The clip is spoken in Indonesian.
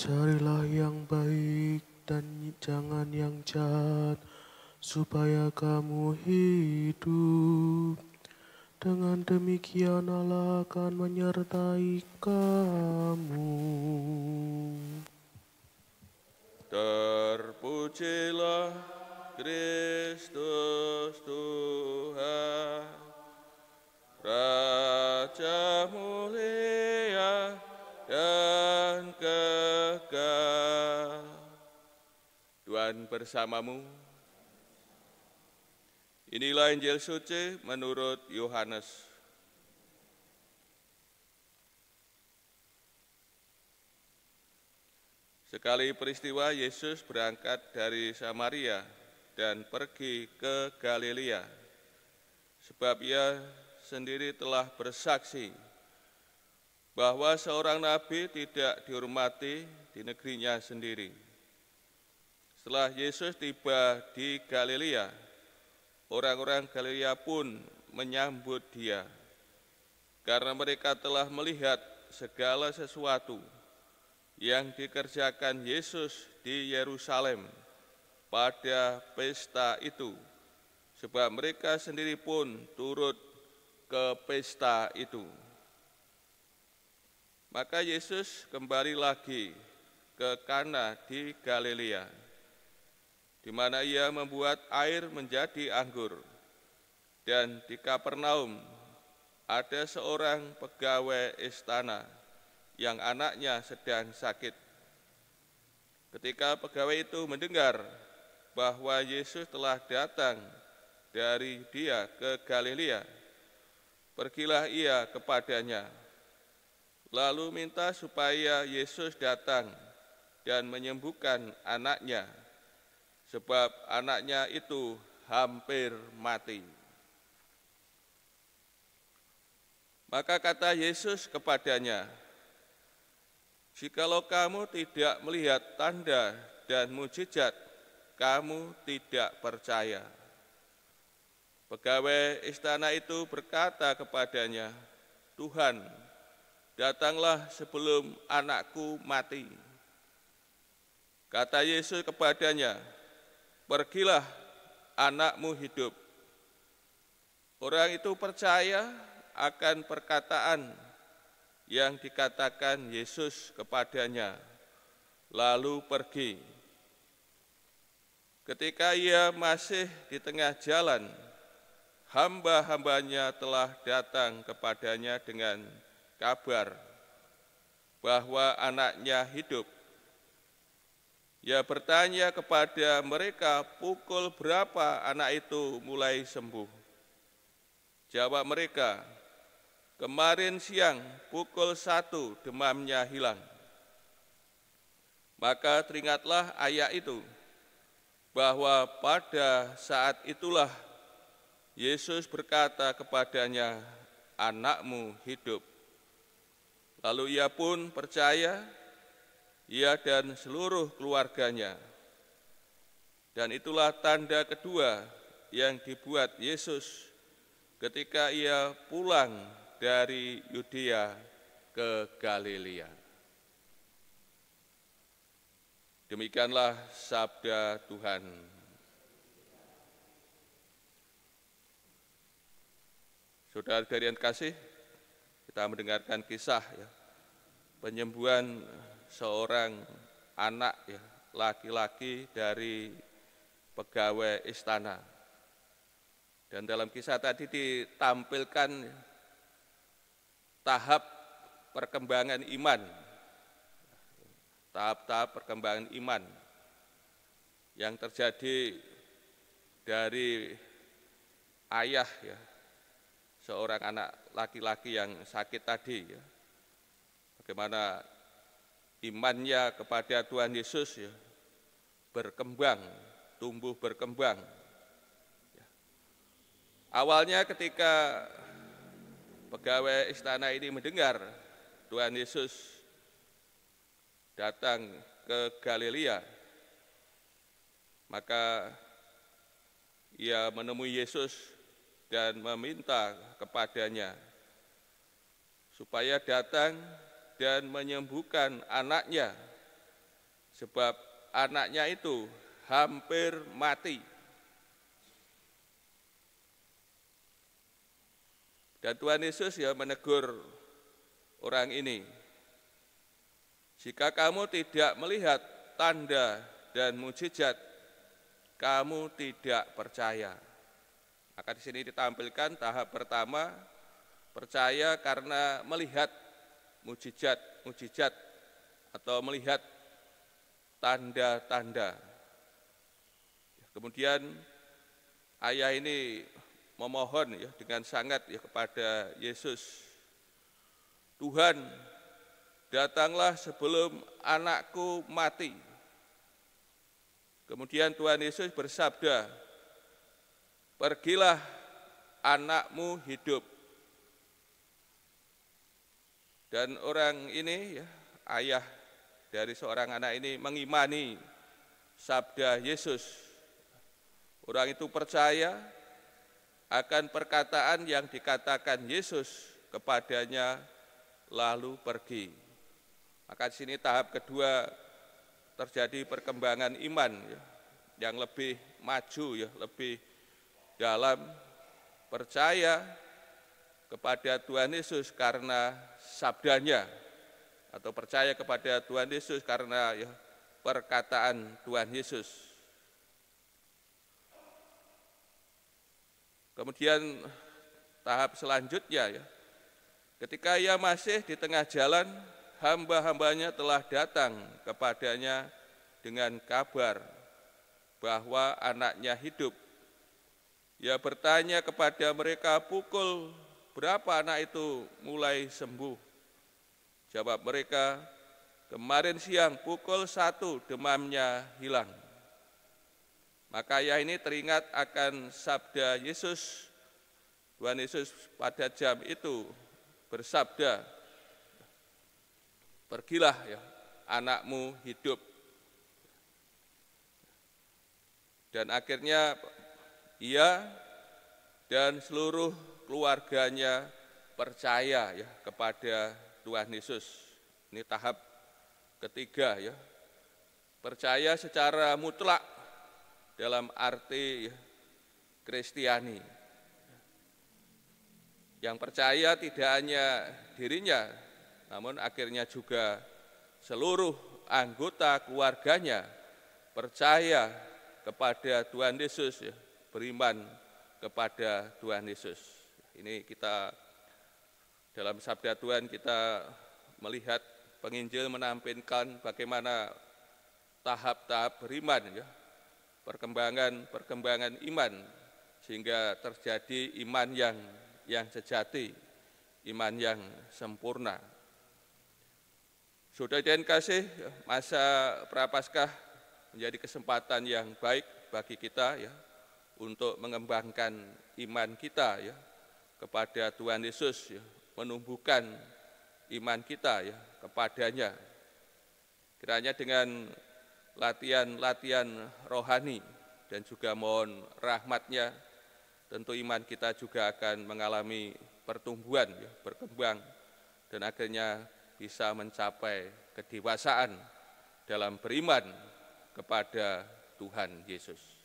Carilah yang baik dan jangan yang jahat, supaya kamu hidup. Dengan demikian Allah akan menyertai kamu. Terpujilah Kristus Tuhan, Raja mulia dan kekal. Tuhan bersamamu. Inilah Injil suci menurut Yohanes. Sekali peristiwa Yesus berangkat dari Samaria dan pergi ke Galilea, sebab ia sendiri telah bersaksi bahwa seorang nabi tidak dihormati di negerinya sendiri. Setelah Yesus tiba di Galilea, orang-orang Galilea pun menyambut dia, karena mereka telah melihat segala sesuatu yang dikerjakan Yesus di Yerusalem pada pesta itu, sebab mereka sendiri pun turut ke pesta itu. Maka Yesus kembali lagi ke Kana di Galilea, di mana ia membuat air menjadi anggur. Dan di Kapernaum ada seorang pegawai istana yang anaknya sedang sakit. Ketika pegawai itu mendengar bahwa Yesus telah datang dari dia ke Galilea, pergilah ia kepadanya, lalu minta supaya Yesus datang dan menyembuhkan anaknya, sebab anaknya itu hampir mati. Maka kata Yesus kepadanya, "Jikalau kamu tidak melihat tanda dan mujizat, kamu tidak percaya." Pegawai istana itu berkata kepadanya, "Tuhan, datanglah sebelum anakku mati." Kata Yesus kepadanya, "Pergilah, anakmu hidup." Orang itu percaya akan perkataan yang dikatakan Yesus kepadanya, lalu pergi. Ketika ia masih di tengah jalan, hamba-hambanya telah datang kepadanya dengan kabar bahwa anaknya hidup. Ia bertanya kepada mereka pukul berapa anak itu mulai sembuh. Jawab mereka, "Kemarin siang pukul 1 demamnya hilang." Maka teringatlah ayat itu, bahwa pada saat itulah Yesus berkata kepadanya, "Anakmu hidup." Lalu ia pun percaya, ia dan seluruh keluarganya. Dan itulah tanda kedua yang dibuat Yesus ketika ia pulang dari Yudea ke Galilea. Demikianlah sabda Tuhan. Saudara-saudari yang kasih, kita mendengarkan kisah penyembuhan seorang anak laki-laki dari pegawai istana. Dan dalam kisah tadi ditampilkan tahap perkembangan iman, tahap-tahap perkembangan iman yang terjadi dari ayah seorang anak laki-laki yang sakit tadi. Bagaimana imannya kepada Tuhan Yesus berkembang, tumbuh berkembang. Awalnya ketika pegawai istana ini mendengar Tuhan Yesus datang ke Galilea, maka ia menemui Yesus dan meminta kepadanya supaya datang dan menyembuhkan anaknya sebab anaknya itu hampir mati. Dan Tuhan Yesus ya menegur orang ini. Jika kamu tidak melihat tanda dan mukjizat, kamu tidak percaya. Maka di sini ditampilkan tahap pertama, percaya karena melihat mukjizat atau melihat tanda-tanda. Kemudian ayah ini memohon ya dengan sangat ya kepada Yesus, Tuhan, datanglah sebelum anakku mati. Kemudian Tuhan Yesus bersabda, pergilah, anakmu hidup. Dan orang ini ya, ayah dari seorang anak ini mengimani sabda Yesus. Orang itu percaya akan perkataan yang dikatakan Yesus kepadanya, lalu pergi. Maka di sini tahap kedua terjadi perkembangan iman ya, yang lebih maju ya, lebih dalam, percaya kepada Tuhan Yesus karena sabdanya, atau percaya kepada Tuhan Yesus karena ya, perkataan Tuhan Yesus. Kemudian tahap selanjutnya ya, ketika ia masih di tengah jalan, hamba-hambanya telah datang kepadanya dengan kabar bahwa anaknya hidup. Ia bertanya kepada mereka, pukul berapa anak itu mulai sembuh? Jawab mereka, kemarin siang pukul 1 demamnya hilang. Maka ayah ini teringat akan sabda Yesus. Tuhan Yesus pada jam itu bersabda, pergilah ya, anakmu hidup. Dan akhirnya ia dan seluruh keluarganya percaya ya kepada Tuhan Yesus. Ini tahap ketiga ya. Percaya secara mutlak dalam arti ya, Kristiani. Yang percaya tidak hanya dirinya, namun akhirnya juga seluruh anggota keluarganya percaya kepada Tuhan Yesus, ya, beriman kepada Tuhan Yesus. Ini kita dalam sabda Tuhan kita melihat penginjil menampilkan bagaimana tahap-tahap beriman, ya, perkembangan iman, sehingga terjadi iman yang sejati, iman yang sempurna. Saudara dan kasih, masa Prapaskah menjadi kesempatan yang baik bagi kita ya untuk mengembangkan iman kita ya kepada Tuhan Yesus ya, menumbuhkan iman kita ya kepadanya. Kiranya dengan latihan-latihan rohani dan juga mohon rahmat-Nya, tentu iman kita juga akan mengalami pertumbuhan ya, berkembang dan akhirnya bisa mencapai kedewasaan dalam beriman kepada Tuhan Yesus.